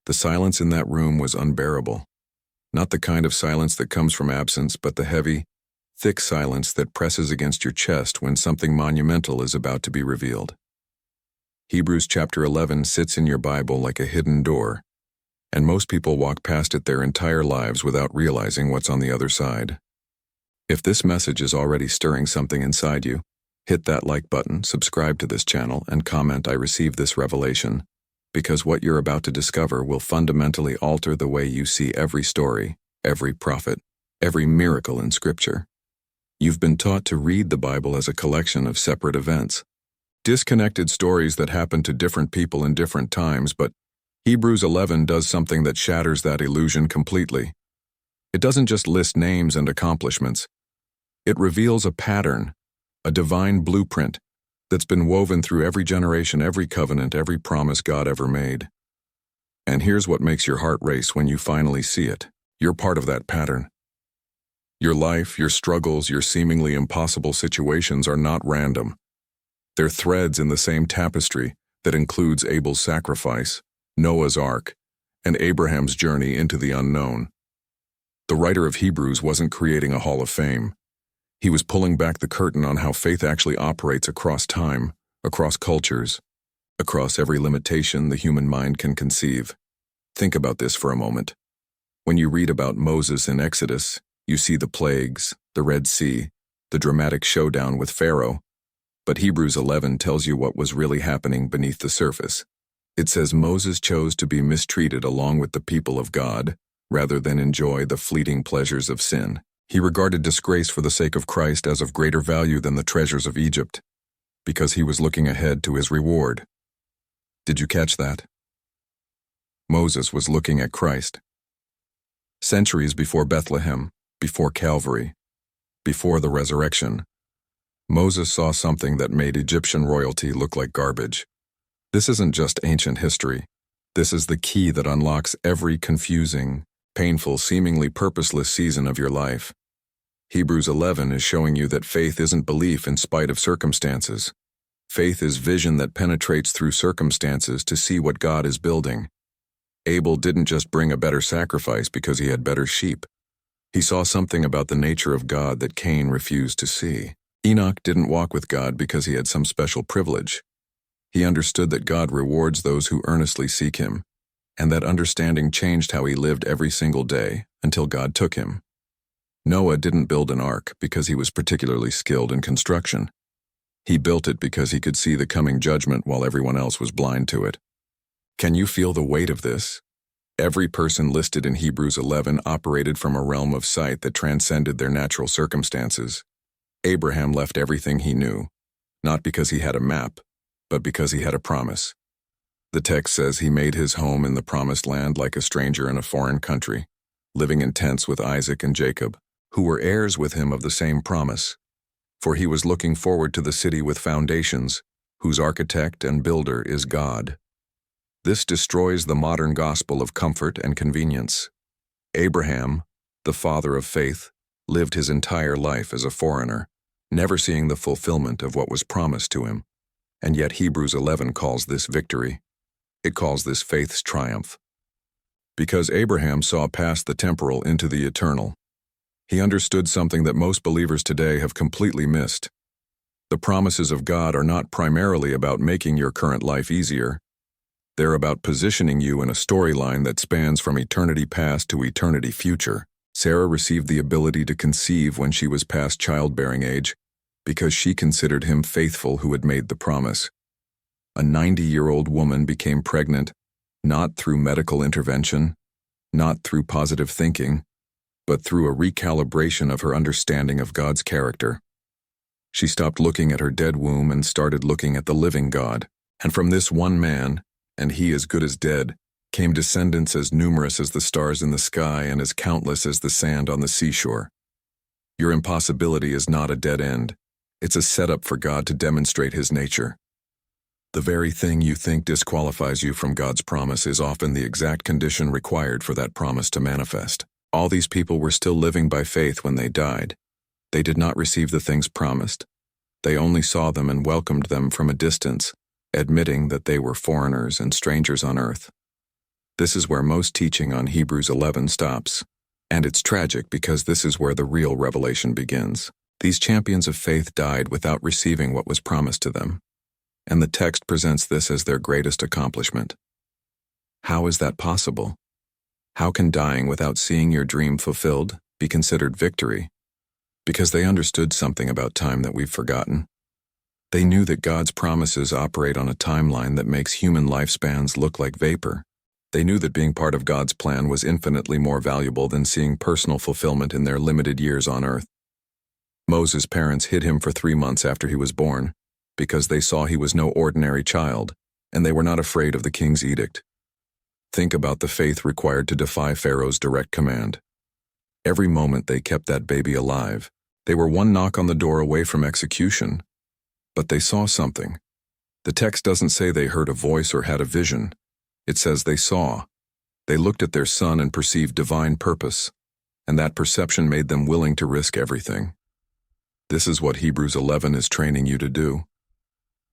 The silence in that room was unbearable. Not the kind of silence that comes from absence, but the heavy, thick silence that presses against your chest when something monumental is about to be revealed. Hebrews chapter 11 sits in your Bible like a hidden door, and most people walk past it their entire lives without realizing what's on the other side. If this message is already stirring something inside you, hit that like button, subscribe to this channel, and comment "I received this revelation," because what you're about to discover will fundamentally alter the way you see every story, every prophet, every miracle in Scripture. You've been taught to read the Bible as a collection of separate events, disconnected stories that happen to different people in different times, but Hebrews 11 does something that shatters that illusion completely. It doesn't just list names and accomplishments. It reveals a pattern, a divine blueprint that's been woven through every generation, every covenant, every promise God ever made. And here's what makes your heart race when you finally see it. You're part of that pattern. Your life, your struggles, your seemingly impossible situations are not random. They're threads in the same tapestry that includes Abel's sacrifice, Noah's Ark, and Abraham's journey into the unknown. The writer of Hebrews wasn't creating a hall of fame. He was pulling back the curtain on how faith actually operates across time, across cultures, across every limitation the human mind can conceive. Think about this for a moment. When you read about Moses in Exodus, you see the plagues, the Red Sea, the dramatic showdown with Pharaoh. But Hebrews 11 tells you what was really happening beneath the surface. It says Moses chose to be mistreated along with the people of God, rather than enjoy the fleeting pleasures of sin. He regarded disgrace for the sake of Christ as of greater value than the treasures of Egypt, because he was looking ahead to his reward. Did you catch that? Moses was looking at Christ. Centuries before Bethlehem, before Calvary, before the resurrection, Moses saw something that made Egyptian royalty look like garbage. This isn't just ancient history. This is the key that unlocks every confusing, painful, seemingly purposeless season of your life. Hebrews 11 is showing you that faith isn't belief in spite of circumstances. Faith is vision that penetrates through circumstances to see what God is building. Abel didn't just bring a better sacrifice because he had better sheep. He saw something about the nature of God that Cain refused to see. Enoch didn't walk with God because he had some special privilege. He understood that God rewards those who earnestly seek him, and that understanding changed how he lived every single day until God took him. Noah didn't build an ark because he was particularly skilled in construction. He built it because he could see the coming judgment while everyone else was blind to it. Can you feel the weight of this? Every person listed in Hebrews 11 operated from a realm of sight that transcended their natural circumstances. Abraham left everything he knew, not because he had a map, but because he had a promise. The text says he made his home in the promised land like a stranger in a foreign country, living in tents with Isaac and Jacob, who were heirs with him of the same promise. For he was looking forward to the city with foundations, whose architect and builder is God. This destroys the modern gospel of comfort and convenience. Abraham, the father of faith, lived his entire life as a foreigner, never seeing the fulfillment of what was promised to him. And yet Hebrews 11 calls this victory. It calls this faith's triumph. Because Abraham saw past the temporal into the eternal, he understood something that most believers today have completely missed. The promises of God are not primarily about making your current life easier. They're about positioning you in a storyline that spans from eternity past to eternity future. Sarah received the ability to conceive when she was past childbearing age because she considered him faithful who had made the promise. A 90-year-old woman became pregnant, not through medical intervention, not through positive thinking, but through a recalibration of her understanding of God's character. She stopped looking at her dead womb and started looking at the living God. And from this one man, and he as good as dead, came descendants as numerous as the stars in the sky and as countless as the sand on the seashore. Your impossibility is not a dead end. It's a setup for God to demonstrate his nature. The very thing you think disqualifies you from God's promise is often the exact condition required for that promise to manifest. All these people were still living by faith when they died. They did not receive the things promised. They only saw them and welcomed them from a distance, admitting that they were foreigners and strangers on earth. This is where most teaching on Hebrews 11 stops. And it's tragic because this is where the real revelation begins. These champions of faith died without receiving what was promised to them. And the text presents this as their greatest accomplishment. How is that possible? How can dying without seeing your dream fulfilled be considered victory? Because they understood something about time that we've forgotten. They knew that God's promises operate on a timeline that makes human lifespans look like vapor. They knew that being part of God's plan was infinitely more valuable than seeing personal fulfillment in their limited years on earth. Moses' parents hid him for 3 months after he was born, because they saw he was no ordinary child, and they were not afraid of the king's edict. Think about the faith required to defy Pharaoh's direct command. Every moment they kept that baby alive. They were one knock on the door away from execution. But they saw something. The text doesn't say they heard a voice or had a vision. It says they saw. They looked at their son and perceived divine purpose, and that perception made them willing to risk everything. This is what Hebrews 11 is training you to do.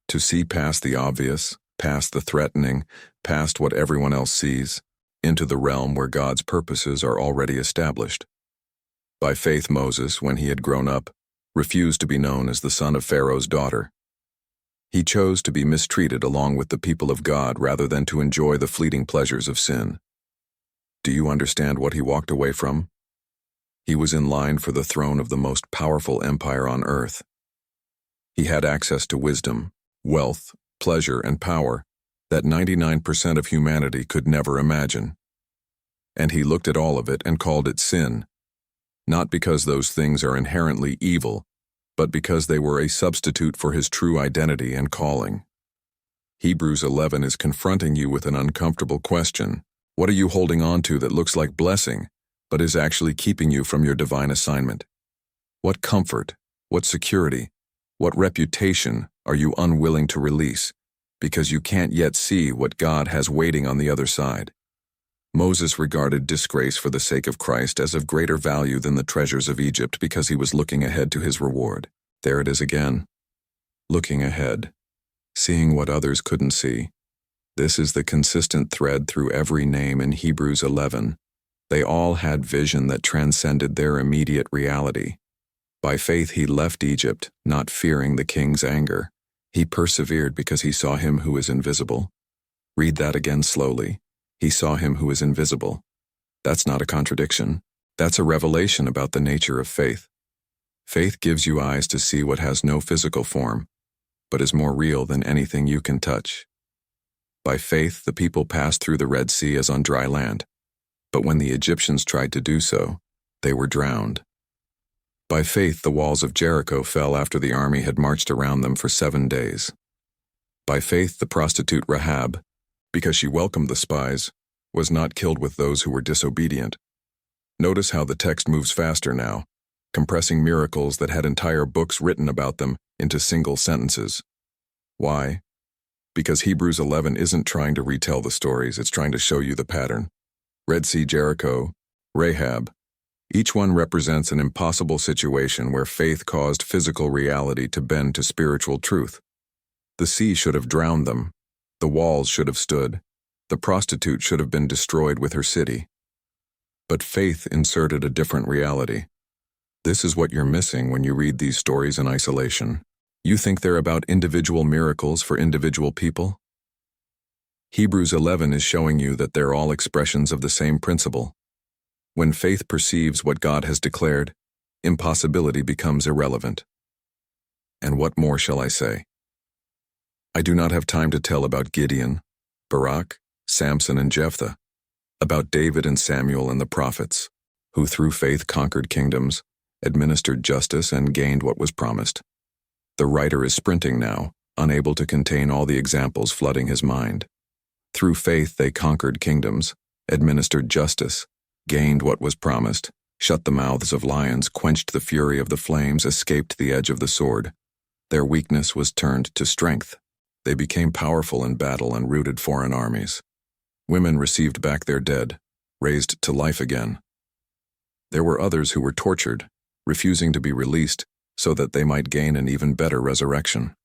To see past the obvious, past the threatening, past what everyone else sees, into the realm where God's purposes are already established. By faith, Moses, when he had grown up, refused to be known as the son of Pharaoh's daughter. He chose to be mistreated along with the people of God rather than to enjoy the fleeting pleasures of sin. Do you understand what he walked away from? He was in line for the throne of the most powerful empire on earth. He had access to wisdom, wealth, pleasure, and power that 99% of humanity could never imagine. And he looked at all of it and called it sin. Not because those things are inherently evil, but because they were a substitute for his true identity and calling. Hebrews 11 is confronting you with an uncomfortable question. What are you holding on to that looks like blessing, but is actually keeping you from your divine assignment? What comfort, what security, what reputation are you unwilling to release because you can't yet see what God has waiting on the other side? Moses regarded disgrace for the sake of Christ as of greater value than the treasures of Egypt because he was looking ahead to his reward. There it is again. Looking ahead. Seeing what others couldn't see. This is the consistent thread through every name in Hebrews 11. They all had vision that transcended their immediate reality. By faith he left Egypt, not fearing the king's anger. He persevered because he saw him who is invisible. Read that again slowly. He saw him who is invisible. That's not a contradiction. That's a revelation about the nature of faith. Faith gives you eyes to see what has no physical form, but is more real than anything you can touch. By faith, the people passed through the Red Sea as on dry land, but when the Egyptians tried to do so, they were drowned. By faith, the walls of Jericho fell after the army had marched around them for 7 days. By faith, the prostitute Rahab, because she welcomed the spies, was not killed with those who were disobedient. Notice how the text moves faster now, compressing miracles that had entire books written about them into single sentences. Why? Because Hebrews 11 isn't trying to retell the stories, it's trying to show you the pattern. Red Sea, Jericho, Rahab. Each one represents an impossible situation where faith caused physical reality to bend to spiritual truth. The sea should have drowned them. The walls should have stood. The prostitute should have been destroyed with her city. But faith inserted a different reality. This is what you're missing when you read these stories in isolation. You think they're about individual miracles for individual people? Hebrews 11 is showing you that they're all expressions of the same principle. When faith perceives what God has declared, impossibility becomes irrelevant. And what more shall I say? I do not have time to tell about Gideon, Barak, Samson, and Jephthah, about David and Samuel and the prophets, who through faith conquered kingdoms, administered justice, and gained what was promised. The writer is sprinting now, unable to contain all the examples flooding his mind. Through faith they conquered kingdoms, administered justice, gained what was promised, shut the mouths of lions, quenched the fury of the flames, escaped the edge of the sword. Their weakness was turned to strength. They became powerful in battle and routed foreign armies. Women received back their dead, raised to life again. There were others who were tortured, refusing to be released so that they might gain an even better resurrection.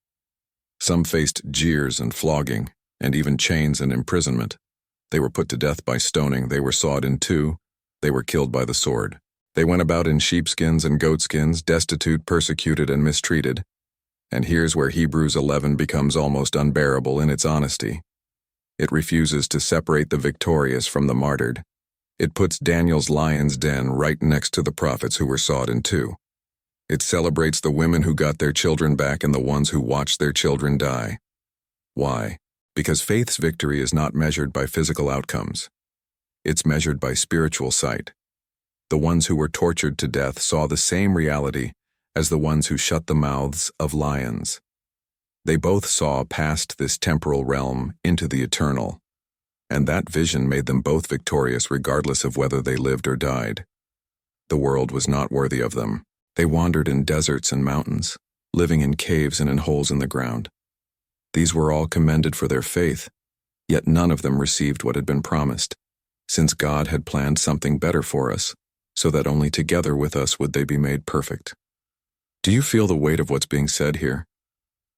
Some faced jeers and flogging, and even chains and imprisonment. They were put to death by stoning, they were sawed in two, they were killed by the sword. They went about in sheepskins and goatskins, destitute, persecuted, and mistreated. And here's where Hebrews 11 becomes almost unbearable in its honesty. It refuses to separate the victorious from the martyred. It puts Daniel's lion's den right next to the prophets who were sawed in two. It celebrates the women who got their children back and the ones who watched their children die. Why? Because faith's victory is not measured by physical outcomes. It's measured by spiritual sight. The ones who were tortured to death saw the same reality as the ones who shut the mouths of lions. They both saw past this temporal realm into the eternal, and that vision made them both victorious regardless of whether they lived or died. The world was not worthy of them. They wandered in deserts and mountains, living in caves and in holes in the ground. These were all commended for their faith, yet none of them received what had been promised, since God had planned something better for us, so that only together with us would they be made perfect. Do you feel the weight of what's being said here?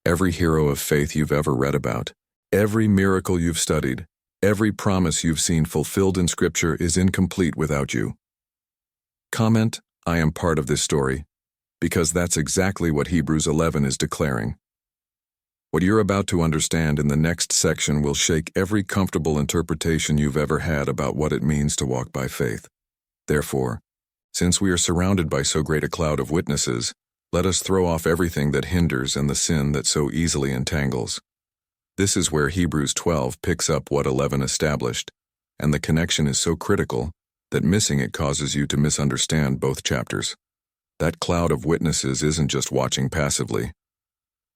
Every hero of faith you've ever read about, every miracle you've studied, every promise you've seen fulfilled in Scripture is incomplete without you. Comment, I am part of this story, because that's exactly what Hebrews 11 is declaring. What you're about to understand in the next section will shake every comfortable interpretation you've ever had about what it means to walk by faith. Therefore, since we are surrounded by so great a cloud of witnesses, let us throw off everything that hinders and the sin that so easily entangles. This is where Hebrews 12 picks up what 11 established, and the connection is so critical that missing it causes you to misunderstand both chapters. That cloud of witnesses isn't just watching passively.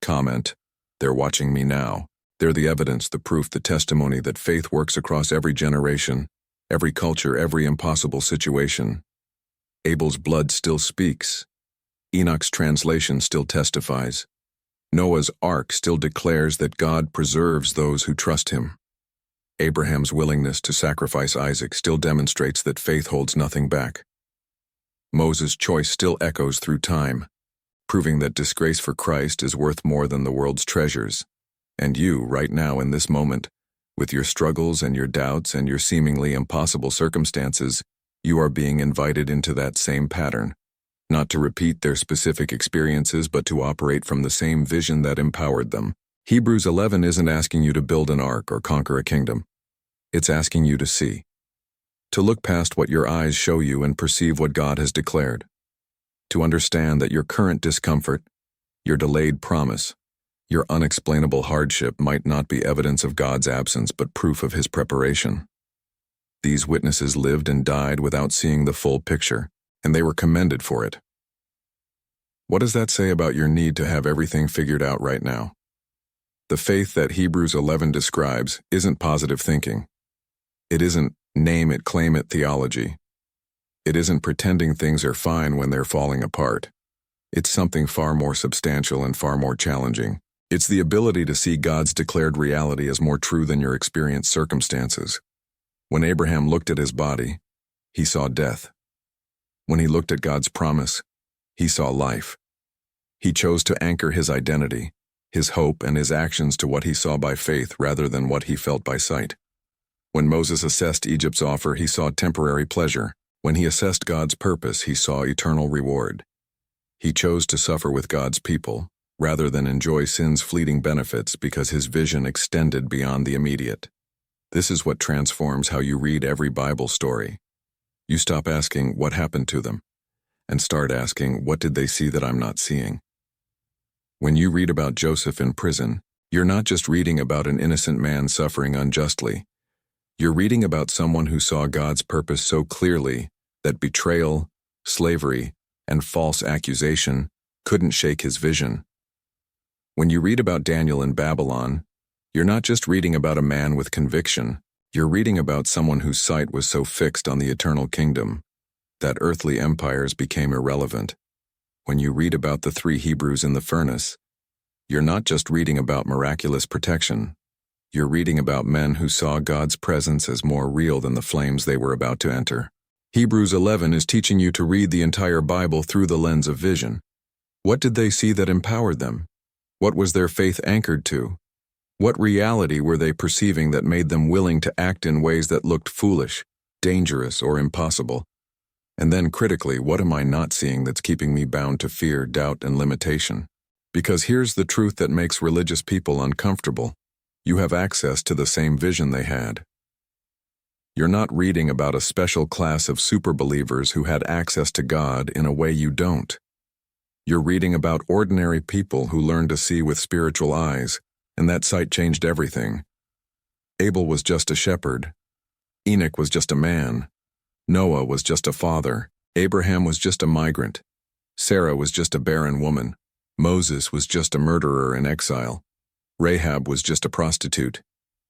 Comment, they're watching me now. They're the evidence, the proof, the testimony that faith works across every generation, every culture, every impossible situation. Abel's blood still speaks. Enoch's translation still testifies. Noah's ark still declares that God preserves those who trust him. Abraham's willingness to sacrifice Isaac still demonstrates that faith holds nothing back. Moses' choice still echoes through time, proving that disgrace for Christ is worth more than the world's treasures. And you, right now in this moment, with your struggles and your doubts and your seemingly impossible circumstances, you are being invited into that same pattern, not to repeat their specific experiences but to operate from the same vision that empowered them. Hebrews 11 isn't asking you to build an ark or conquer a kingdom. It's asking you to see, to look past what your eyes show you and perceive what God has declared, to understand that your current discomfort, your delayed promise, your unexplainable hardship might not be evidence of God's absence but proof of his preparation. These witnesses lived and died without seeing the full picture, and they were commended for it. What does that say about your need to have everything figured out right now? The faith that Hebrews 11 describes isn't positive thinking. It isn't name it, claim it theology. It isn't pretending things are fine when they're falling apart. It's something far more substantial and far more challenging. It's the ability to see God's declared reality as more true than your experienced circumstances. When Abraham looked at his body, he saw death. When he looked at God's promise, he saw life. He chose to anchor his identity, his hope, and his actions to what he saw by faith rather than what he felt by sight. When Moses assessed Egypt's offer, he saw temporary pleasure. When he assessed God's purpose, he saw eternal reward. He chose to suffer with God's people, rather than enjoy sin's fleeting benefits because his vision extended beyond the immediate. This is what transforms how you read every Bible story. You stop asking, what happened to them? And start asking, what did they see that I'm not seeing? When you read about Joseph in prison, you're not just reading about an innocent man suffering unjustly. You're reading about someone who saw God's purpose so clearly that betrayal, slavery, and false accusation couldn't shake his vision. When you read about Daniel in Babylon, you're not just reading about a man with conviction. You're reading about someone whose sight was so fixed on the eternal kingdom that earthly empires became irrelevant. When you read about the 3 Hebrews in the furnace, you're not just reading about miraculous protection. You're reading about men who saw God's presence as more real than the flames they were about to enter. Hebrews 11 is teaching you to read the entire Bible through the lens of vision. What did they see that empowered them? What was their faith anchored to? What reality were they perceiving that made them willing to act in ways that looked foolish, dangerous, or impossible? And then critically, what am I not seeing that's keeping me bound to fear, doubt, and limitation? Because here's the truth that makes religious people uncomfortable. You have access to the same vision they had. You're not reading about a special class of super believers who had access to God in a way you don't. You're reading about ordinary people who learned to see with spiritual eyes, and that sight changed everything. Abel was just a shepherd. Enoch was just a man. Noah was just a father. Abraham was just a migrant. Sarah was just a barren woman. Moses was just a murderer in exile. Rahab was just a prostitute.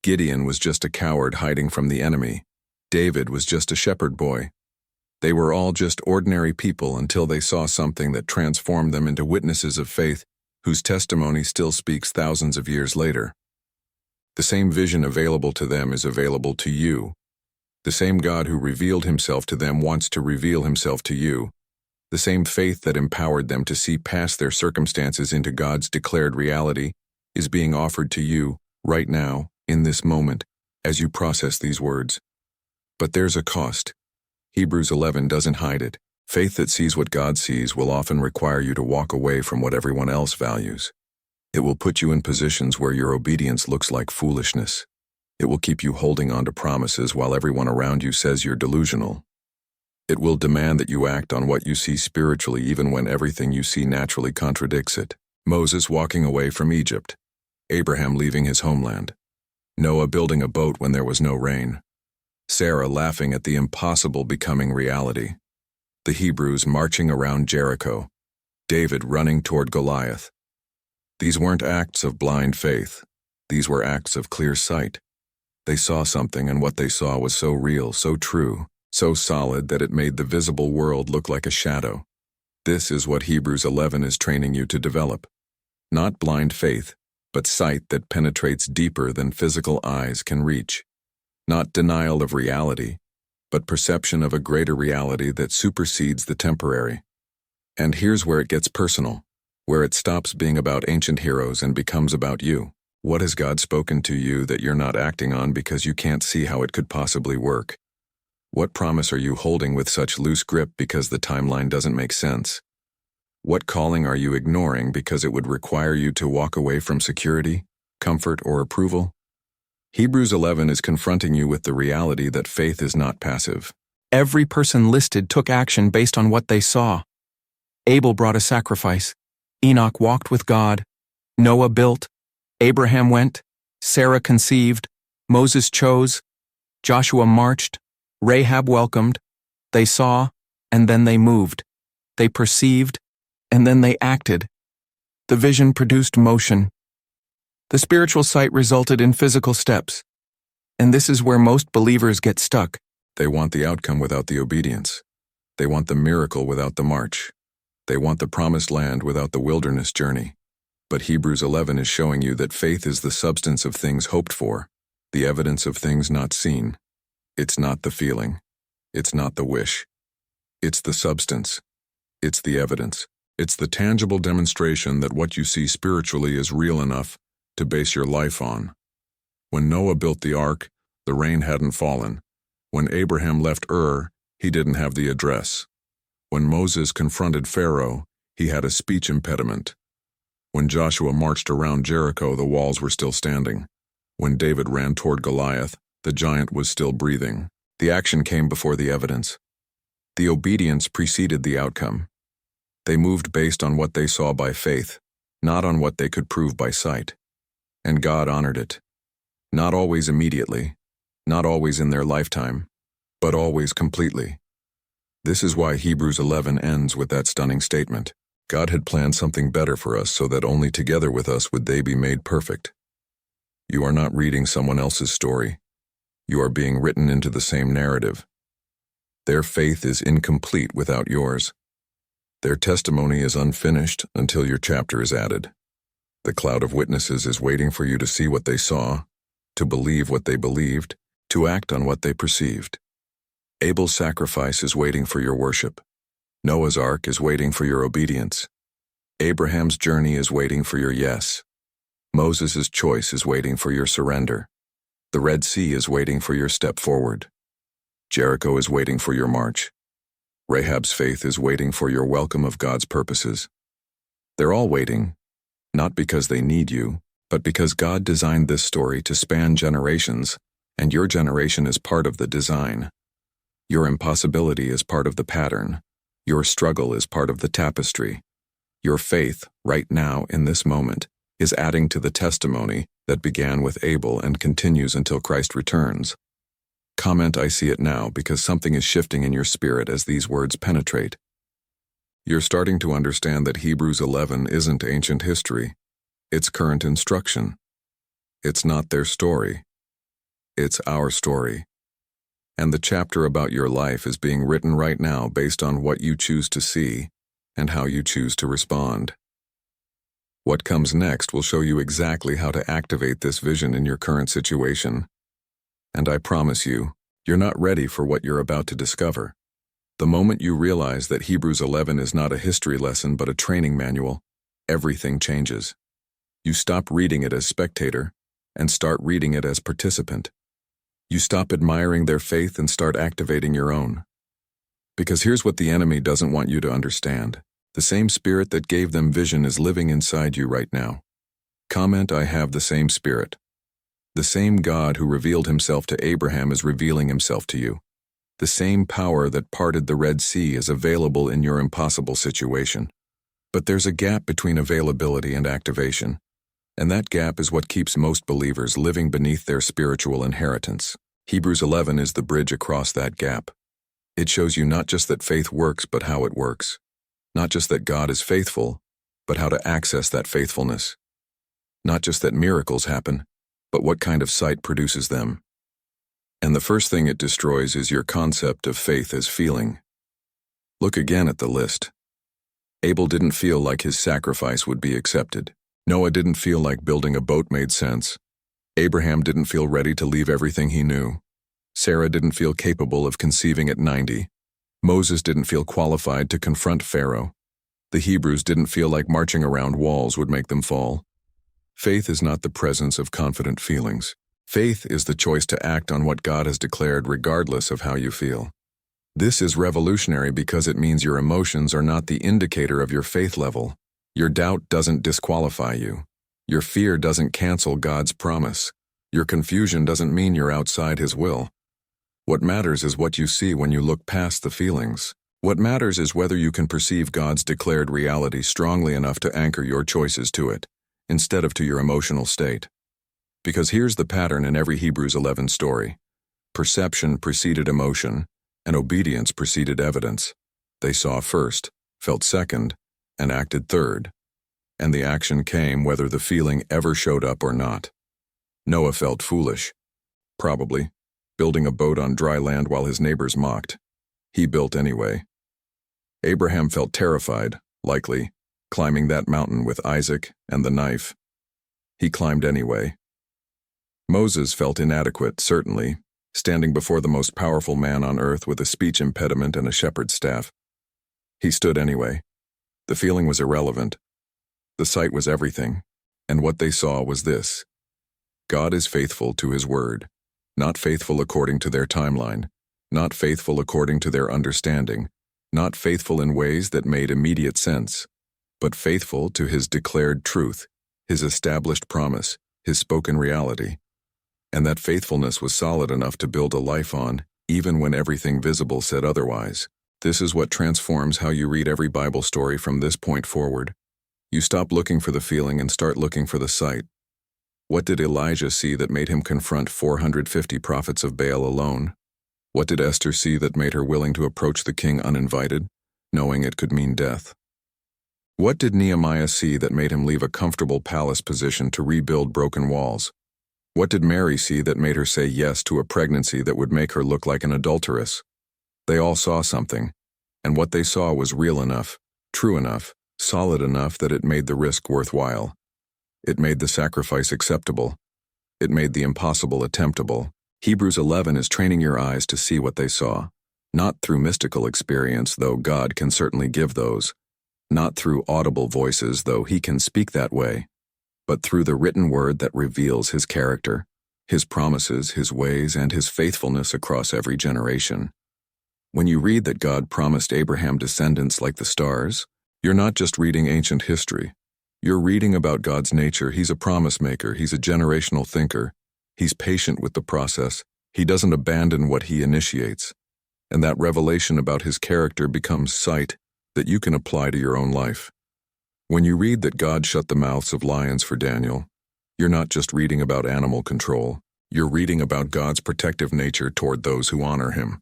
Gideon was just a coward hiding from the enemy. David was just a shepherd boy. They were all just ordinary people until they saw something that transformed them into witnesses of faith whose testimony still speaks thousands of years later. The same vision available to them is available to you. The same God who revealed himself to them wants to reveal himself to you. The same faith that empowered them to see past their circumstances into God's declared reality is being offered to you right now, in this moment, as you process these words. But there's a cost. Hebrews 11 doesn't hide it. Faith that sees what God sees will often require you to walk away from what everyone else values. It will put you in positions where your obedience looks like foolishness. It will keep you holding on to promises while everyone around you says you're delusional. It will demand that you act on what you see spiritually even when everything you see naturally contradicts it. Moses walking away from Egypt. Abraham leaving his homeland. Noah building a boat when there was no rain. Sarah laughing at the impossible becoming reality. The Hebrews marching around Jericho. David running toward Goliath. These weren't acts of blind faith. These were acts of clear sight. They saw something, and what they saw was so real, so true, so solid that it made the visible world look like a shadow. This is what Hebrews 11 is training you to develop. Not blind faith, but sight that penetrates deeper than physical eyes can reach. Not denial of reality, but perception of a greater reality that supersedes the temporary. And here's where it gets personal, where it stops being about ancient heroes and becomes about you. What has God spoken to you that you're not acting on because you can't see how it could possibly work? What promise are you holding with such loose grip because the timeline doesn't make sense? What calling are you ignoring because it would require you to walk away from security, comfort, or approval? Hebrews 11 is confronting you with the reality that faith is not passive. Every person listed took action based on what they saw. Abel brought a sacrifice. Enoch walked with God. Noah built. Abraham went. Sarah conceived. Moses chose. Joshua marched. Rahab welcomed. They saw, and then they moved. They perceived, and then they acted. The vision produced motion. The spiritual sight resulted in physical steps. And this is where most believers get stuck. They want the outcome without the obedience. They want the miracle without the march. They want the promised land without the wilderness journey. But Hebrews 11 is showing you that faith is the substance of things hoped for, the evidence of things not seen. It's not the feeling. It's not the wish. It's the substance. It's the evidence. It's the tangible demonstration that what you see spiritually is real enough to base your life on. When Noah built the ark, the rain hadn't fallen. When Abraham left Ur, he didn't have the address. When Moses confronted Pharaoh, he had a speech impediment. When Joshua marched around Jericho, the walls were still standing. When David ran toward Goliath, the giant was still breathing. The action came before the evidence. The obedience preceded the outcome. They moved based on what they saw by faith, not on what they could prove by sight. And God honored it. Not always immediately, not always in their lifetime, but always completely. This is why Hebrews 11 ends with that stunning statement. God had planned something better for us so that only together with us would they be made perfect. You are not reading someone else's story. You are being written into the same narrative. Their faith is incomplete without yours. Their testimony is unfinished until your chapter is added. The cloud of witnesses is waiting for you to see what they saw, to believe what they believed, to act on what they perceived. Abel's sacrifice is waiting for your worship. Noah's ark is waiting for your obedience. Abraham's journey is waiting for your yes. Moses' choice is waiting for your surrender. The Red Sea is waiting for your step forward. Jericho is waiting for your march. Rahab's faith is waiting for your welcome of God's purposes. They're all waiting, not because they need you, but because God designed this story to span generations, and your generation is part of the design. Your impossibility is part of the pattern. Your struggle is part of the tapestry. Your faith, right now in this moment, is adding to the testimony that began with Abel and continues until Christ returns. Comment, "I see it now," because something is shifting in your spirit as these words penetrate. You're starting to understand that Hebrews 11 isn't ancient history. It's current instruction. It's not their story. It's our story. And the chapter about your life is being written right now based on what you choose to see and how you choose to respond. What comes next will show you exactly how to activate this vision in your current situation. And I promise you, you're not ready for what you're about to discover. The moment you realize that Hebrews 11 is not a history lesson but a training manual, everything changes. You stop reading it as spectator and start reading it as participant. You stop admiring their faith and start activating your own. Because here's what the enemy doesn't want you to understand. The same spirit that gave them vision is living inside you right now. Comment, "I have the same spirit." The same God who revealed himself to Abraham is revealing himself to you. The same power that parted the Red Sea is available in your impossible situation. But there's a gap between availability and activation. And that gap is what keeps most believers living beneath their spiritual inheritance. Hebrews 11 is the bridge across that gap. It shows you not just that faith works, but how it works. Not just that God is faithful, but how to access that faithfulness. Not just that miracles happen, but what kind of sight produces them. And the first thing it destroys is your concept of faith as feeling. Look again at the list. Abel didn't feel like his sacrifice would be accepted. Noah didn't feel like building a boat made sense. Abraham didn't feel ready to leave everything he knew. Sarah didn't feel capable of conceiving at 90. Moses didn't feel qualified to confront Pharaoh. The Hebrews didn't feel like marching around walls would make them fall. Faith is not the presence of confident feelings. Faith is the choice to act on what God has declared regardless of how you feel. This is revolutionary because it means your emotions are not the indicator of your faith level. Your doubt doesn't disqualify you. Your fear doesn't cancel God's promise. Your confusion doesn't mean you're outside His will. What matters is what you see when you look past the feelings. What matters is whether you can perceive God's declared reality strongly enough to anchor your choices to it, instead of to your emotional state. Because here's the pattern in every Hebrews 11 story. Perception preceded emotion, and obedience preceded evidence. They saw first, felt second, and acted third. And the action came whether the feeling ever showed up or not. Noah felt foolish. Probably. Building a boat on dry land while his neighbors mocked. He built anyway. Abraham felt terrified, likely, climbing that mountain with Isaac and the knife. He climbed anyway. Moses felt inadequate, certainly, standing before the most powerful man on earth with a speech impediment and a shepherd's staff. He stood anyway. The feeling was irrelevant. The sight was everything, and what they saw was this. God is faithful to His word, not faithful according to their timeline, not faithful according to their understanding, not faithful in ways that made immediate sense, but faithful to His declared truth, His established promise, His spoken reality. And that faithfulness was solid enough to build a life on, even when everything visible said otherwise. This is what transforms how you read every Bible story from this point forward. You stop looking for the feeling and start looking for the sight. What did Elijah see that made him confront 450 prophets of Baal alone? What did Esther see that made her willing to approach the king uninvited, knowing it could mean death? What did Nehemiah see that made him leave a comfortable palace position to rebuild broken walls? What did Mary see that made her say yes to a pregnancy that would make her look like an adulteress? They all saw something, and what they saw was real enough, true enough, solid enough that it made the risk worthwhile. It made the sacrifice acceptable. It made the impossible attemptable. Hebrews 11 is training your eyes to see what they saw, not through mystical experience, though God can certainly give those, not through audible voices, though He can speak that way, but through the written word that reveals his character, his promises, his ways, and his faithfulness across every generation. When you read that God promised Abraham descendants like the stars, you're not just reading ancient history. You're reading about God's nature. He's a promise maker. He's a generational thinker. He's patient with the process. He doesn't abandon what he initiates. And that revelation about his character becomes sight that you can apply to your own life. When you read that God shut the mouths of lions for Daniel, you're not just reading about animal control. You're reading about God's protective nature toward those who honor him.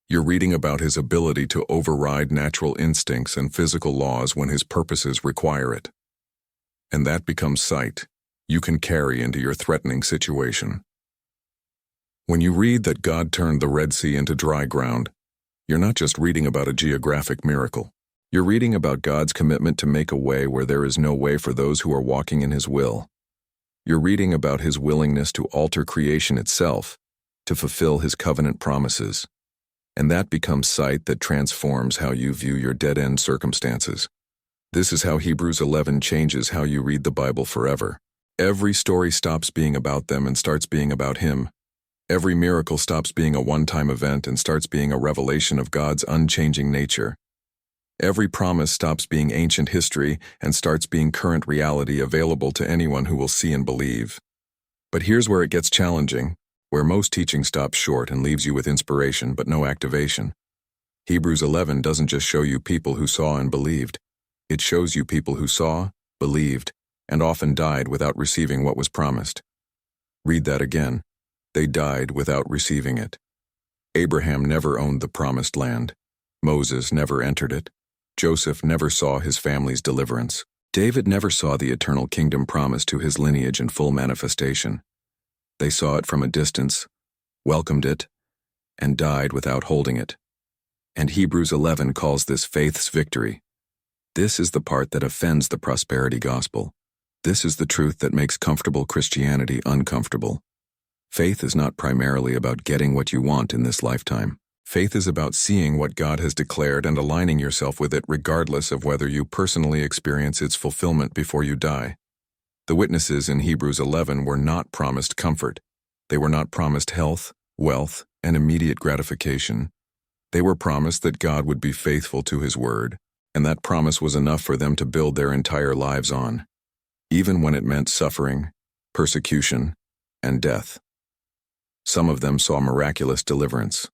You're reading about his ability to override natural instincts and physical laws when his purposes require it. And that becomes sight you can carry into your threatening situation. When you read that God turned the Red Sea into dry ground, you're not just reading about a geographic miracle. You're reading about God's commitment to make a way where there is no way for those who are walking in his will. You're reading about his willingness to alter creation itself to fulfill his covenant promises. And that becomes sight that transforms how you view your dead-end circumstances. This is how Hebrews 11 changes how you read the Bible forever. Every story stops being about them and starts being about him. Every miracle stops being a one-time event and starts being a revelation of God's unchanging nature. Every promise stops being ancient history and starts being current reality available to anyone who will see and believe. But here's where it gets challenging, where most teaching stops short and leaves you with inspiration but no activation. Hebrews 11 doesn't just show you people who saw and believed. It shows you people who saw, believed, and often died without receiving what was promised. Read that again. They died without receiving it. Abraham never owned the promised land. Moses never entered it. Joseph never saw his family's deliverance. David never saw the eternal kingdom promised to his lineage in full manifestation. They saw it from a distance, welcomed it, and died without holding it. And Hebrews 11 calls this faith's victory. This is the part that offends the prosperity gospel. This is the truth that makes comfortable Christianity uncomfortable. Faith is not primarily about getting what you want in this lifetime. Faith is about seeing what God has declared and aligning yourself with it regardless of whether you personally experience its fulfillment before you die. The witnesses in Hebrews 11 were not promised comfort. They were not promised health, wealth, and immediate gratification. They were promised that God would be faithful to his word, and that promise was enough for them to build their entire lives on, even when it meant suffering, persecution, and death. Some of them saw miraculous deliverance.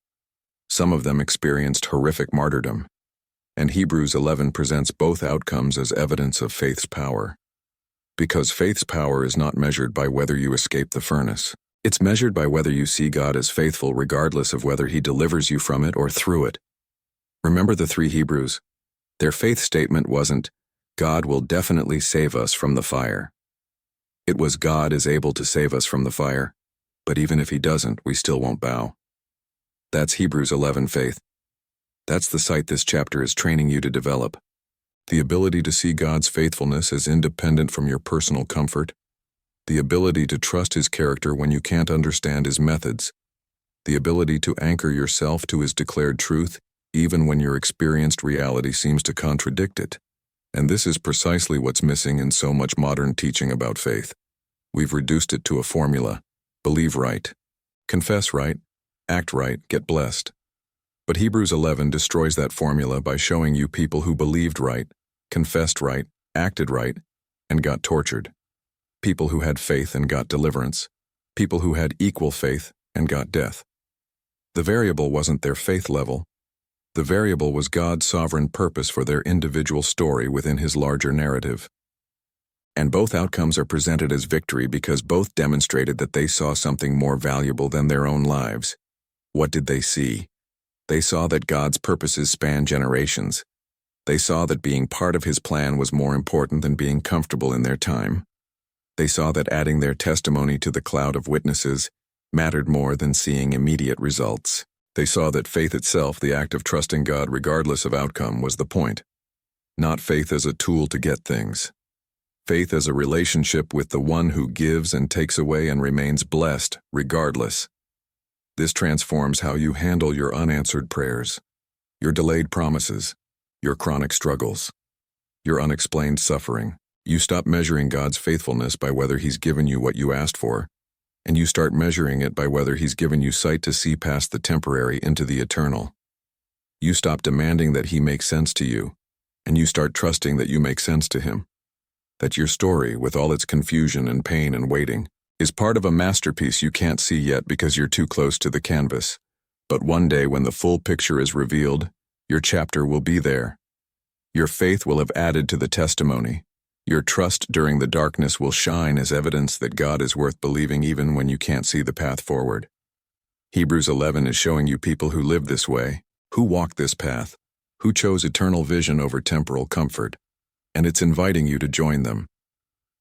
Some of them experienced horrific martyrdom. And Hebrews 11 presents both outcomes as evidence of faith's power. Because faith's power is not measured by whether you escape the furnace. It's measured by whether you see God as faithful regardless of whether he delivers you from it or through it. Remember the three Hebrews? Their faith statement wasn't, God will definitely save us from the fire. It was, God is able to save us from the fire, but even if he doesn't, we still won't bow. That's Hebrews 11 faith. That's the sight this chapter is training you to develop. The ability to see God's faithfulness as independent from your personal comfort. The ability to trust his character when you can't understand his methods. The ability to anchor yourself to his declared truth, even when your experienced reality seems to contradict it. And this is precisely what's missing in so much modern teaching about faith. We've reduced it to a formula. Believe right. Confess right. Act right. Get blessed. But Hebrews 11 destroys that formula by showing you people who believed right, confessed right, acted right, and got tortured. People who had faith and got deliverance. People who had equal faith and got death. The variable wasn't their faith level. The variable was God's sovereign purpose for their individual story within his larger narrative. And both outcomes are presented as victory because both demonstrated that they saw something more valuable than their own lives. What did they see? They saw that God's purposes span generations. They saw that being part of his plan was more important than being comfortable in their time. They saw that adding their testimony to the cloud of witnesses mattered more than seeing immediate results. They saw that faith itself, the act of trusting God regardless of outcome, was the point. Not faith as a tool to get things. Faith as a relationship with the one who gives and takes away and remains blessed regardless. This transforms how you handle your unanswered prayers, your delayed promises, your chronic struggles, your unexplained suffering. You stop measuring God's faithfulness by whether He's given you what you asked for, and you start measuring it by whether He's given you sight to see past the temporary into the eternal. You stop demanding that He make sense to you, and you start trusting that you make sense to Him. That your story, with all its confusion and pain and waiting, is part of a masterpiece you can't see yet because you're too close to the canvas. But one day when the full picture is revealed, your chapter will be there. Your faith will have added to the testimony. Your trust during the darkness will shine as evidence that God is worth believing even when you can't see the path forward. Hebrews 11 is showing you people who live this way, who walk this path, who chose eternal vision over temporal comfort, and it's inviting you to join them.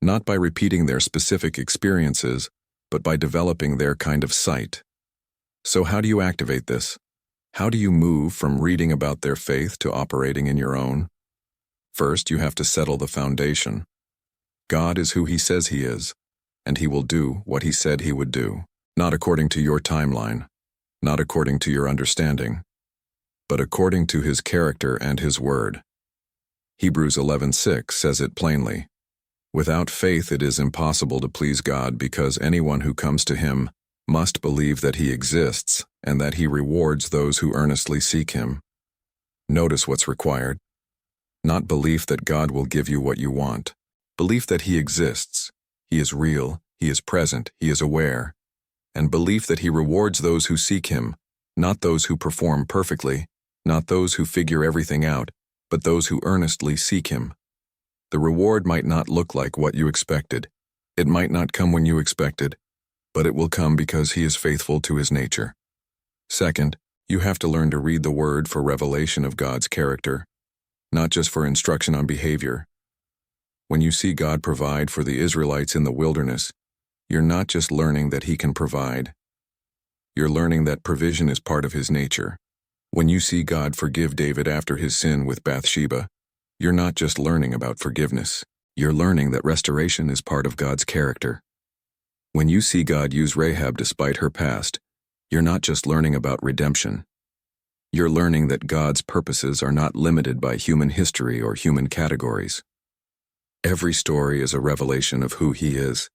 Not by repeating their specific experiences, but by developing their kind of sight. So how do you activate this? How do you move from reading about their faith to operating in your own? First, you have to settle the foundation. God is who He says He is, and He will do what He said He would do, not according to your timeline, not according to your understanding, but according to His character and His word. Hebrews 11:6 says it plainly. Without faith it is impossible to please God because anyone who comes to Him must believe that He exists and that He rewards those who earnestly seek Him. Notice what's required. Not belief that God will give you what you want. Belief that He exists. He is real, He is present, He is aware. And belief that He rewards those who seek Him, not those who perform perfectly, not those who figure everything out, but those who earnestly seek Him. The reward might not look like what you expected. It might not come when you expected, but it will come because He is faithful to His nature. Second, you have to learn to read the Word for revelation of God's character, not just for instruction on behavior. When you see God provide for the Israelites in the wilderness, you're not just learning that He can provide. You're learning that provision is part of His nature. When you see God forgive David after his sin with Bathsheba, you're not just learning about forgiveness. You're learning that restoration is part of God's character. When you see God use Rahab despite her past, you're not just learning about redemption. You're learning that God's purposes are not limited by human history or human categories. Every story is a revelation of who He is,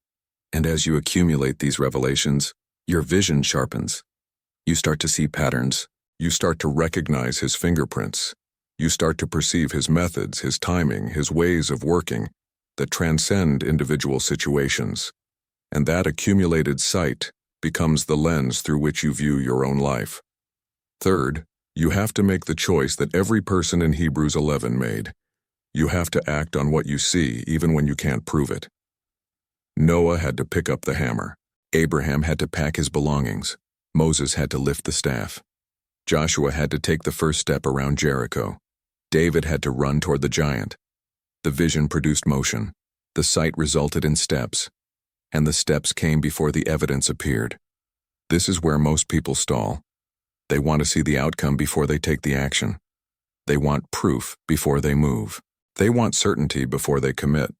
and as you accumulate these revelations, your vision sharpens. You start to see patterns. You start to recognize His fingerprints. You start to perceive His methods, His timing, His ways of working that transcend individual situations. And that accumulated sight becomes the lens through which you view your own life. Third, you have to make the choice that every person in Hebrews 11 made. You have to act on what you see even when you can't prove it. Noah had to pick up the hammer. Abraham had to pack his belongings. Moses had to lift the staff. Joshua had to take the first step around Jericho. David had to run toward the giant. The vision produced motion. The sight resulted in steps. And the steps came before the evidence appeared. This is where most people stall. They want to see the outcome before they take the action. They want proof before they move. They want certainty before they commit.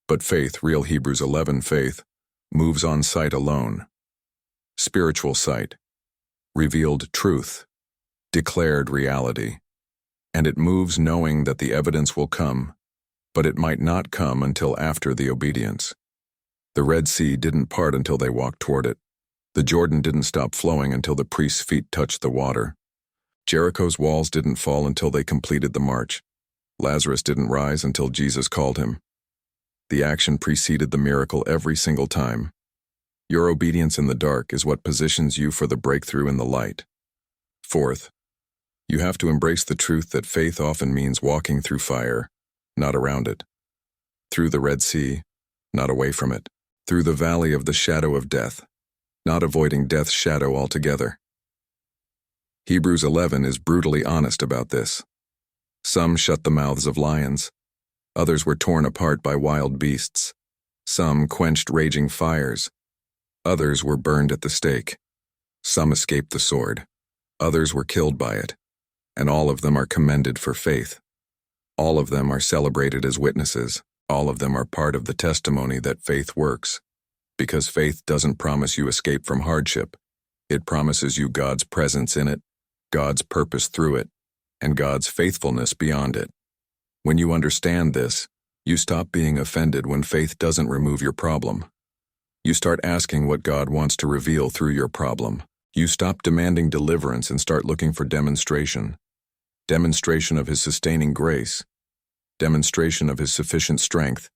But faith, real Hebrews 11 faith, moves on sight alone. Spiritual sight. Revealed truth. Declared reality. And it moves knowing that the evidence will come, but it might not come until after the obedience. The Red Sea didn't part until they walked toward it. The Jordan didn't stop flowing until the priest's feet touched the water. Jericho's walls didn't fall until they completed the march. Lazarus didn't rise until Jesus called him. The action preceded the miracle every single time. Your obedience in the dark is what positions you for the breakthrough in the light. Fourth, you have to embrace the truth that faith often means walking through fire, not around it. Through the Red Sea, not away from it. Through the valley of the shadow of death, not avoiding death's shadow altogether. Hebrews 11 is brutally honest about this. Some shut the mouths of lions. Others were torn apart by wild beasts. Some quenched raging fires. Others were burned at the stake. Some escaped the sword. Others were killed by it. And all of them are commended for faith. All of them are celebrated as witnesses. All of them are part of the testimony that faith works. Because faith doesn't promise you escape from hardship. It promises you God's presence in it, God's purpose through it, and God's faithfulness beyond it. When you understand this, You stop being offended when faith doesn't remove your problem. You start asking what God wants to reveal through your problem. You stop demanding deliverance and start looking for demonstration. Demonstration of His sustaining grace. Demonstration of His sufficient strength.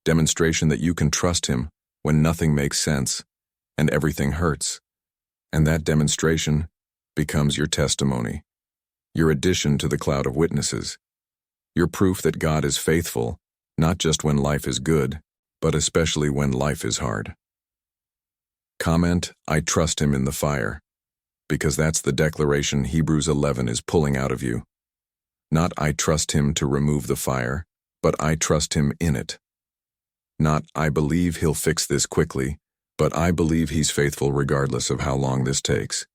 Demonstration that you can trust Him when nothing makes sense and everything hurts. And that demonstration becomes your testimony, your addition to the cloud of witnesses, your proof that God is faithful, not just when life is good, but especially when life is hard. Comment, I trust Him in the fire, because that's the declaration Hebrews 11 is pulling out of you. Not I trust Him to remove the fire, but I trust Him in it. Not I believe He'll fix this quickly, but I believe He's faithful regardless of how long this takes.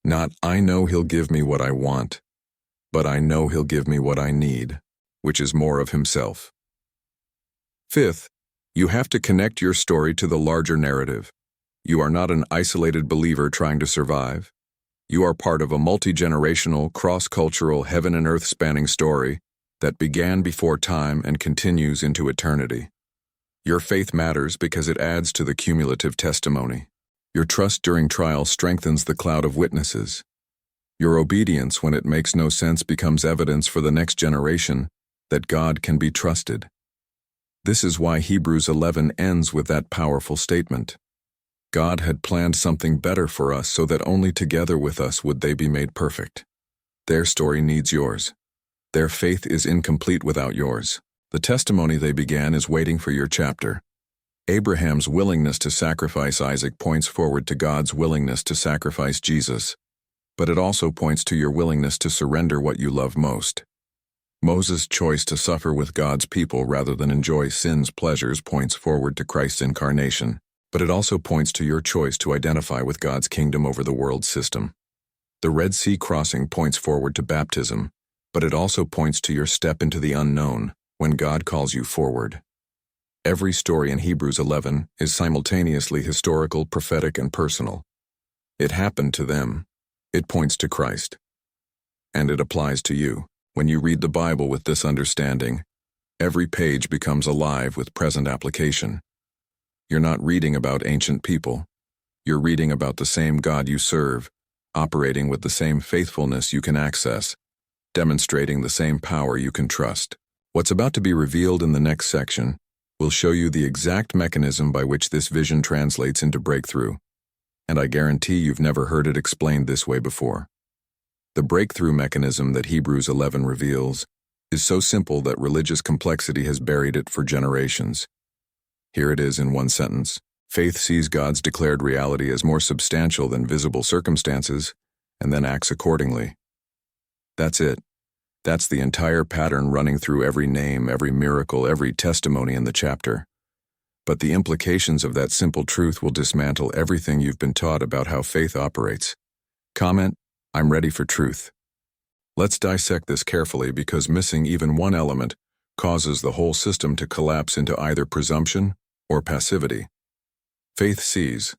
Not I know He'll give me what I want, but I know He'll give me what I need, which is more of Himself. Fifth, you have to connect your story to the larger narrative. You are not an isolated believer trying to survive. You are part of a multi-generational, cross-cultural, heaven and earth spanning story that began before time and continues into eternity. Your faith matters because it adds to the cumulative testimony. Your trust during trial strengthens the cloud of witnesses. Your obedience when it makes no sense becomes evidence for the next generation that God can be trusted. This is why Hebrews 11 ends with that powerful statement. God had planned something better for us so that only together with us would they be made perfect. Their story needs yours. Their faith is incomplete without yours. The testimony they began is waiting for your chapter. Abraham's willingness to sacrifice Isaac points forward to God's willingness to sacrifice Jesus, but it also points to your willingness to surrender what you love most. Moses' choice to suffer with God's people rather than enjoy sin's pleasures points forward to Christ's incarnation, but it also points to your choice to identify with God's kingdom over the world system. The Red Sea crossing points forward to baptism, but it also points to your step into the unknown when God calls you forward. Every story in Hebrews 11 is simultaneously historical, prophetic, and personal. It happened to them. It points to Christ. And it applies to you. When you read the Bible with this understanding, every page becomes alive with present application. You're not reading about ancient people. You're reading about the same God you serve, operating with the same faithfulness you can access, demonstrating the same power you can trust. What's about to be revealed in the next section will show you the exact mechanism by which this vision translates into breakthrough, and I guarantee you've never heard it explained this way before. The breakthrough mechanism that Hebrews 11 reveals is so simple that religious complexity has buried it for generations. Here it is in one sentence. Faith sees God's declared reality as more substantial than visible circumstances, and then acts accordingly. That's it. That's the entire pattern running through every name, every miracle, every testimony in the chapter. But the implications of that simple truth will dismantle everything you've been taught about how faith operates. Comment, I'm ready for truth. Let's dissect this carefully because missing even one element causes the whole system to collapse into either presumption or passivity. Faith sees.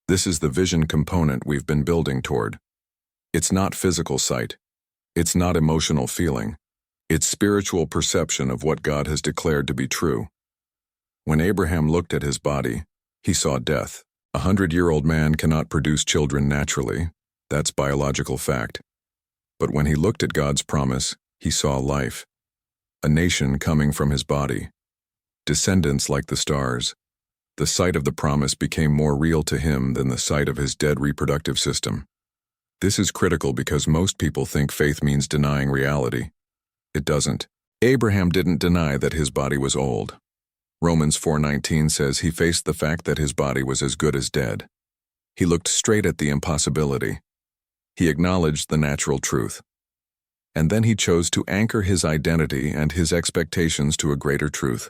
This is the vision component we've been building toward. It's not physical sight. It's not emotional feeling. It's spiritual perception of what God has declared to be true. When Abraham looked at his body, he saw death. A 100-year-old man cannot produce children naturally. That's biological fact. But when he looked at God's promise, he saw life. A nation coming from his body. Descendants like the stars. The sight of the promise became more real to him than the sight of his dead reproductive system. This is critical because most people think faith means denying reality. It doesn't. Abraham didn't deny that his body was old. Romans 4:19 says he faced the fact that his body was as good as dead. He looked straight at the impossibility. He acknowledged the natural truth. And then he chose to anchor his identity and his expectations to a greater truth.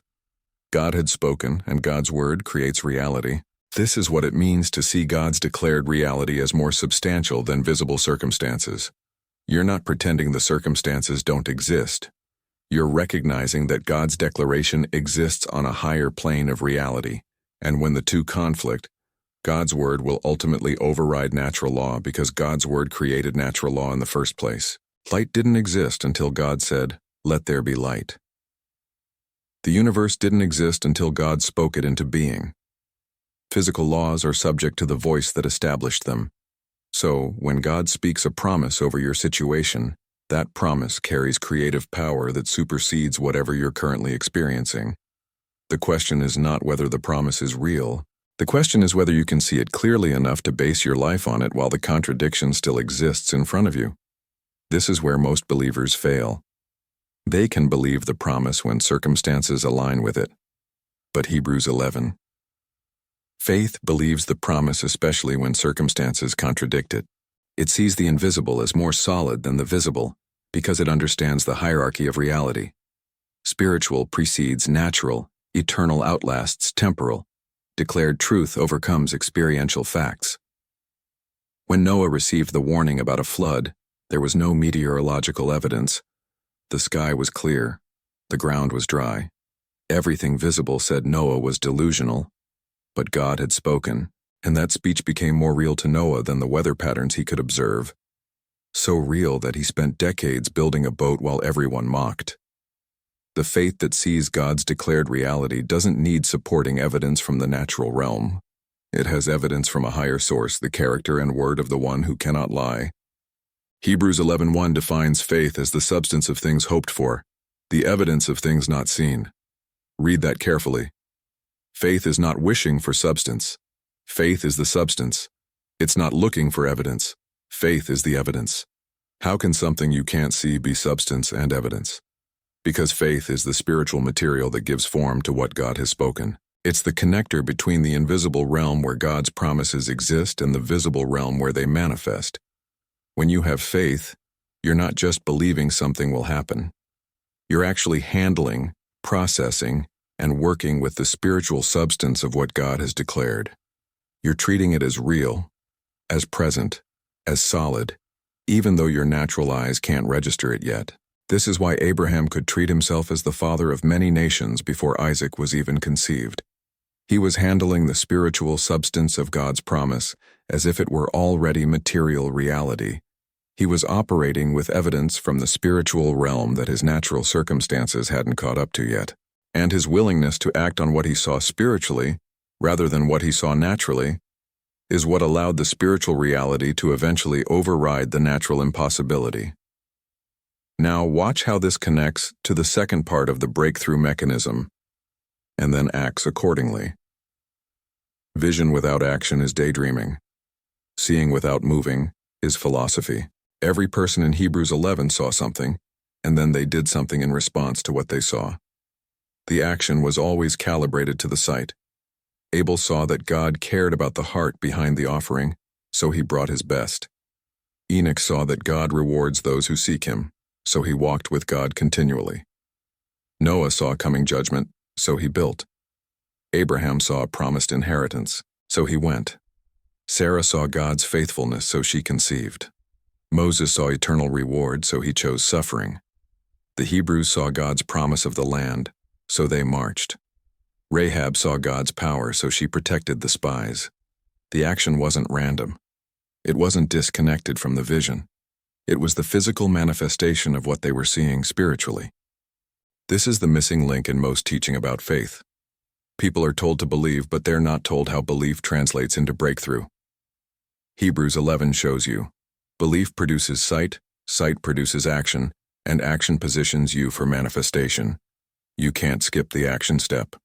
God had spoken, and God's word creates reality. This is what it means to see God's declared reality as more substantial than visible circumstances. You're not pretending the circumstances don't exist. You're recognizing that God's declaration exists on a higher plane of reality, and when the two conflict, God's word will ultimately override natural law because God's word created natural law in the first place. Light didn't exist until God said, "Let there be light." The universe didn't exist until God spoke it into being. Physical laws are subject to the voice that established them. So, when God speaks a promise over your situation, that promise carries creative power that supersedes whatever you're currently experiencing. The question is not whether the promise is real. The question is whether you can see it clearly enough to base your life on it while the contradiction still exists in front of you. This is where most believers fail. They can believe the promise when circumstances align with it. But Hebrews 11. Faith believes the promise especially when circumstances contradict it. It sees the invisible as more solid than the visible because it understands the hierarchy of reality. Spiritual precedes natural, eternal outlasts temporal. Declared truth overcomes experiential facts. When Noah received the warning about a flood, there was no meteorological evidence. The sky was clear. The ground was dry. Everything visible said Noah was delusional. But God had spoken, and that speech became more real to Noah than the weather patterns he could observe. So real that he spent decades building a boat while everyone mocked. The faith that sees God's declared reality doesn't need supporting evidence from the natural realm. It has evidence from a higher source, the character and word of the one who cannot lie. Hebrews 11:1 defines faith as the substance of things hoped for, the evidence of things not seen. Read that carefully. Faith is not wishing for substance. Faith is the substance. It's not looking for evidence. Faith is the evidence. How can something you can't see be substance and evidence? Because faith is the spiritual material that gives form to what God has spoken. It's the connector between the invisible realm where God's promises exist and the visible realm where they manifest. When you have faith, you're not just believing something will happen. You're actually handling, processing, and working with the spiritual substance of what God has declared. You're treating it as real, as present, as solid, even though your natural eyes can't register it yet. This is why Abraham could treat himself as the father of many nations before Isaac was even conceived. He was handling the spiritual substance of God's promise as if it were already material reality. He was operating with evidence from the spiritual realm that his natural circumstances hadn't caught up to yet. And his willingness to act on what he saw spiritually, rather than what he saw naturally, is what allowed the spiritual reality to eventually override the natural impossibility. Now watch how this connects to the second part of the breakthrough mechanism, and then acts accordingly. Vision without action is daydreaming. Seeing without moving is philosophy. Every person in Hebrews 11 saw something, and then they did something in response to what they saw. The action was always calibrated to the sight. Abel saw that God cared about the heart behind the offering, so he brought his best. Enoch saw that God rewards those who seek him, so he walked with God continually. Noah saw coming judgment, so he built. Abraham saw a promised inheritance, so he went. Sarah saw God's faithfulness, so she conceived. Moses saw eternal reward, so he chose suffering. The Hebrews saw God's promise of the land, so they marched. Rahab saw God's power, so she protected the spies. The action wasn't random. It wasn't disconnected from the vision. It was the physical manifestation of what they were seeing spiritually. This is the missing link in most teaching about faith. People are told to believe, but they're not told how belief translates into breakthrough. Hebrews 11 shows you. Belief produces sight, sight produces action, and action positions you for manifestation. You can't skip the action step.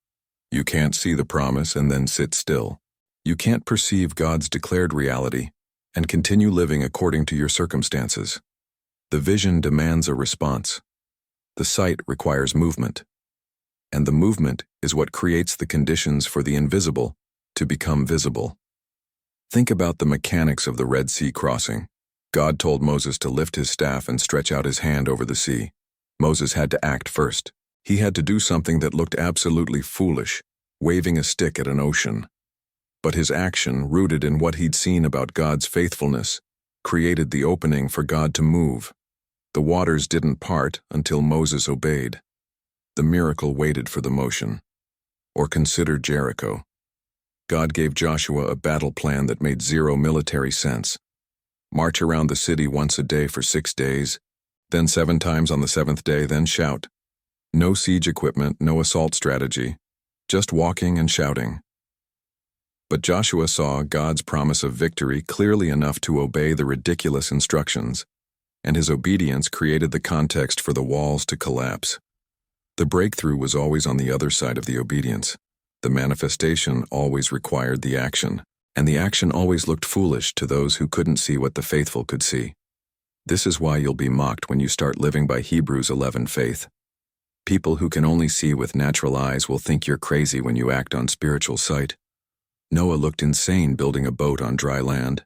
You can't see the promise and then sit still. You can't perceive God's declared reality and continue living according to your circumstances. The vision demands a response. The sight requires movement. And the movement is what creates the conditions for the invisible to become visible. Think about the mechanics of the Red Sea crossing. God told Moses to lift his staff and stretch out his hand over the sea. Moses had to act first. He had to do something that looked absolutely foolish, waving a stick at an ocean. But his action, rooted in what he'd seen about God's faithfulness, created the opening for God to move. The waters didn't part until Moses obeyed. The miracle waited for the motion. Or consider Jericho. God gave Joshua a battle plan that made zero military sense. March around the city once a day for 6 days, then 7 times on the 7th day, then shout. No siege equipment, no assault strategy, just walking and shouting. But Joshua saw God's promise of victory clearly enough to obey the ridiculous instructions, and his obedience created the context for the walls to collapse. The breakthrough was always on the other side of the obedience. The manifestation always required the action, and the action always looked foolish to those who couldn't see what the faithful could see. This is why you'll be mocked when you start living by Hebrews 11 faith. People who can only see with natural eyes will think you're crazy when you act on spiritual sight. Noah looked insane building a boat on dry land.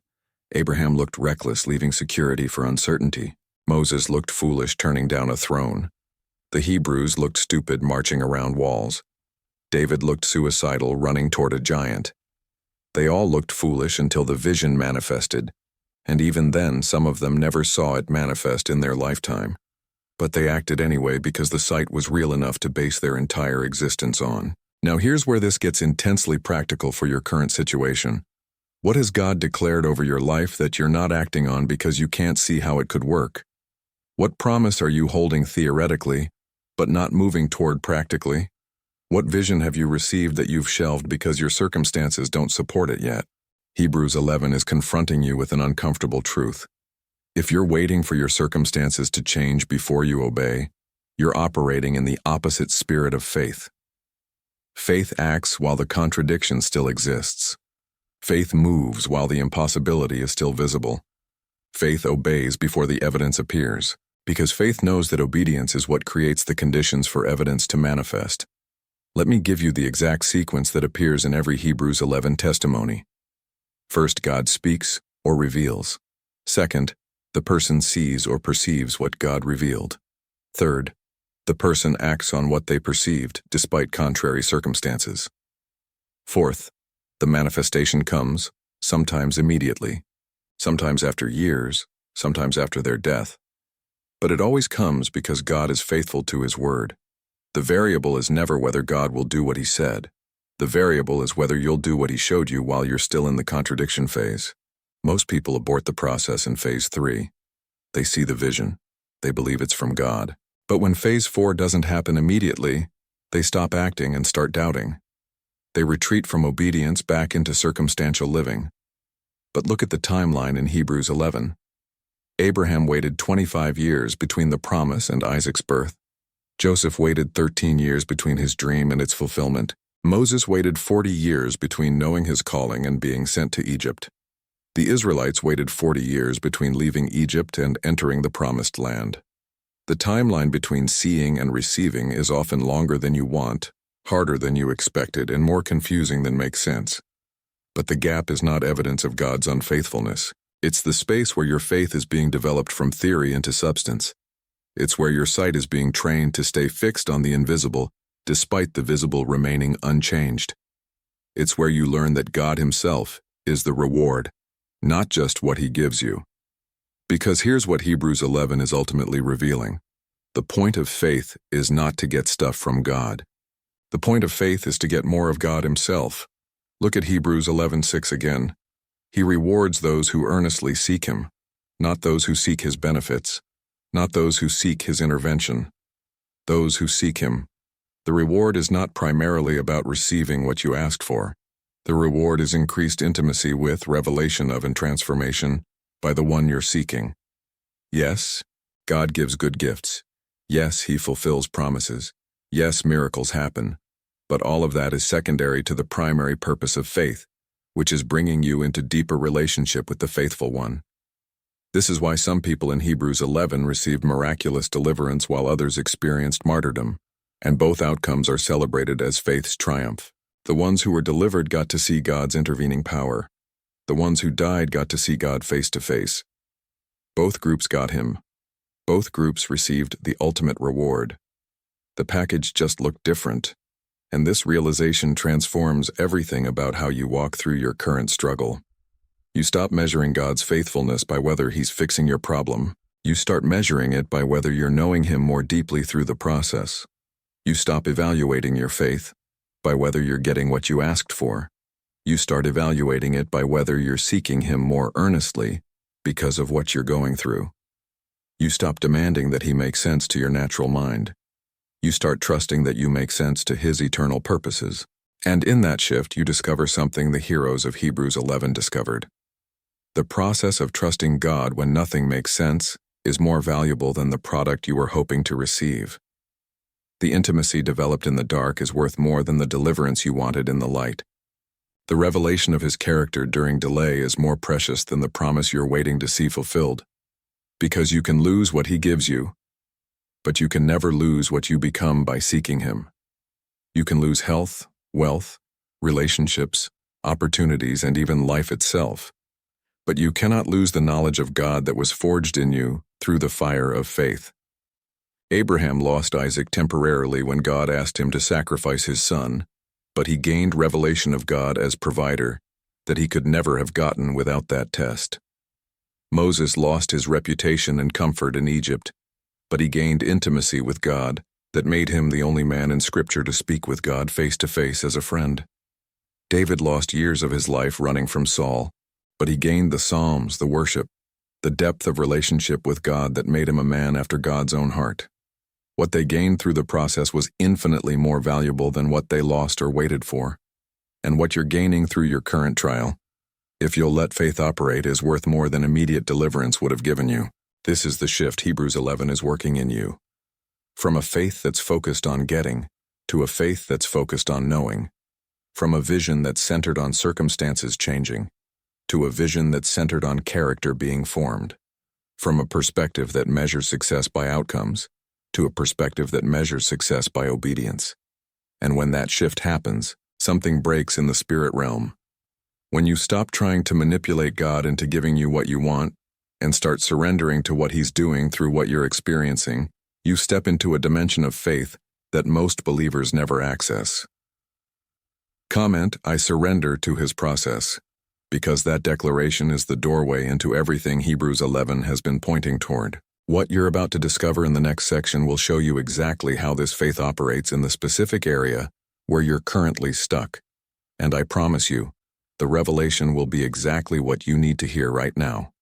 Abraham looked reckless leaving security for uncertainty. Moses looked foolish turning down a throne. The Hebrews looked stupid marching around walls. David looked suicidal running toward a giant. They all looked foolish until the vision manifested, and even then some of them never saw it manifest in their lifetime. But they acted anyway because the sight was real enough to base their entire existence on. Now here's where this gets intensely practical for your current situation. What has God declared over your life that you're not acting on because you can't see how it could work? What promise are you holding theoretically, but not moving toward practically? What vision have you received that you've shelved because your circumstances don't support it yet? Hebrews 11 is confronting you with an uncomfortable truth. If you're waiting for your circumstances to change before you obey, you're operating in the opposite spirit of faith. Faith acts while the contradiction still exists. Faith moves while the impossibility is still visible. Faith obeys before the evidence appears, because faith knows that obedience is what creates the conditions for evidence to manifest. Let me give you the exact sequence that appears in every Hebrews 11 testimony. First, God speaks or reveals. Second, the person sees or perceives what God revealed. Third, the person acts on what they perceived despite contrary circumstances. Fourth, the manifestation comes, sometimes immediately, sometimes after years, sometimes after their death. But it always comes because God is faithful to His word. The variable is never whether God will do what He said. The variable is whether you'll do what He showed you while you're still in the contradiction phase. Most people abort the process in phase 3. They see the vision. They believe it's from God. But when phase 4 doesn't happen immediately, they stop acting and start doubting. They retreat from obedience back into circumstantial living. But look at the timeline in Hebrews 11. Abraham waited 25 years between the promise and Isaac's birth. Joseph waited 13 years between his dream and its fulfillment. Moses waited 40 years between knowing his calling and being sent to Egypt. The Israelites waited 40 years between leaving Egypt and entering the Promised Land. The timeline between seeing and receiving is often longer than you want, harder than you expected, and more confusing than makes sense. But the gap is not evidence of God's unfaithfulness. It's the space where your faith is being developed from theory into substance. It's where your sight is being trained to stay fixed on the invisible, despite the visible remaining unchanged. It's where you learn that God Himself is the reward, not just what He gives you. Because here's what Hebrews 11 is ultimately revealing. The point of faith is not to get stuff from God. The point of faith is to get more of God Himself. Look at Hebrews 11:6 again. He rewards those who earnestly seek Him, not those who seek His benefits, not those who seek His intervention. Those who seek Him. The reward is not primarily about receiving what you asked for. The reward is increased intimacy with, revelation of, and transformation by the one you're seeking. Yes, God gives good gifts. Yes, He fulfills promises. Yes, miracles happen. But all of that is secondary to the primary purpose of faith, which is bringing you into deeper relationship with the faithful one. This is why some people in Hebrews 11 received miraculous deliverance while others experienced martyrdom, and both outcomes are celebrated as faith's triumph. The ones who were delivered got to see God's intervening power. The ones who died got to see God face to face. Both groups got Him. Both groups received the ultimate reward. The package just looked different, and this realization transforms everything about how you walk through your current struggle. You stop measuring God's faithfulness by whether He's fixing your problem. You start measuring it by whether you're knowing Him more deeply through the process. You stop evaluating your faith by whether you're getting what you asked for. You start evaluating it by whether you're seeking Him more earnestly because of what you're going through. You stop demanding that He make sense to your natural mind. You start trusting that you make sense to His eternal purposes. And in that shift, you discover something the heroes of Hebrews 11 discovered. The process of trusting God when nothing makes sense is more valuable than the product you were hoping to receive. The intimacy developed in the dark is worth more than the deliverance you wanted in the light. The revelation of His character during delay is more precious than the promise you're waiting to see fulfilled. Because you can lose what He gives you, but you can never lose what you become by seeking Him. You can lose health, wealth, relationships, opportunities, and even life itself. But you cannot lose the knowledge of God that was forged in you through the fire of faith. Abraham lost Isaac temporarily when God asked him to sacrifice his son, but he gained revelation of God as provider that he could never have gotten without that test. Moses lost his reputation and comfort in Egypt, but he gained intimacy with God that made him the only man in Scripture to speak with God face to face as a friend. David lost years of his life running from Saul, but he gained the Psalms, the worship, the depth of relationship with God that made him a man after God's own heart. What they gained through the process was infinitely more valuable than what they lost or waited for. And what you're gaining through your current trial, if you'll let faith operate, is worth more than immediate deliverance would have given you. This is the shift Hebrews 11 is working in you. From a faith that's focused on getting, to a faith that's focused on knowing. From a vision that's centered on circumstances changing, to a vision that's centered on character being formed. From a perspective that measures success by outcomes, to a perspective that measures success by obedience. And when that shift happens, something breaks in the spirit realm. When you stop trying to manipulate God into giving you what you want, and start surrendering to what He's doing through what you're experiencing, you step into a dimension of faith that most believers never access. Comment, I surrender to His process, because that declaration is the doorway into everything Hebrews 11 has been pointing toward. What you're about to discover in the next section will show you exactly how this faith operates in the specific area where you're currently stuck. And I promise you, the revelation will be exactly what you need to hear right now.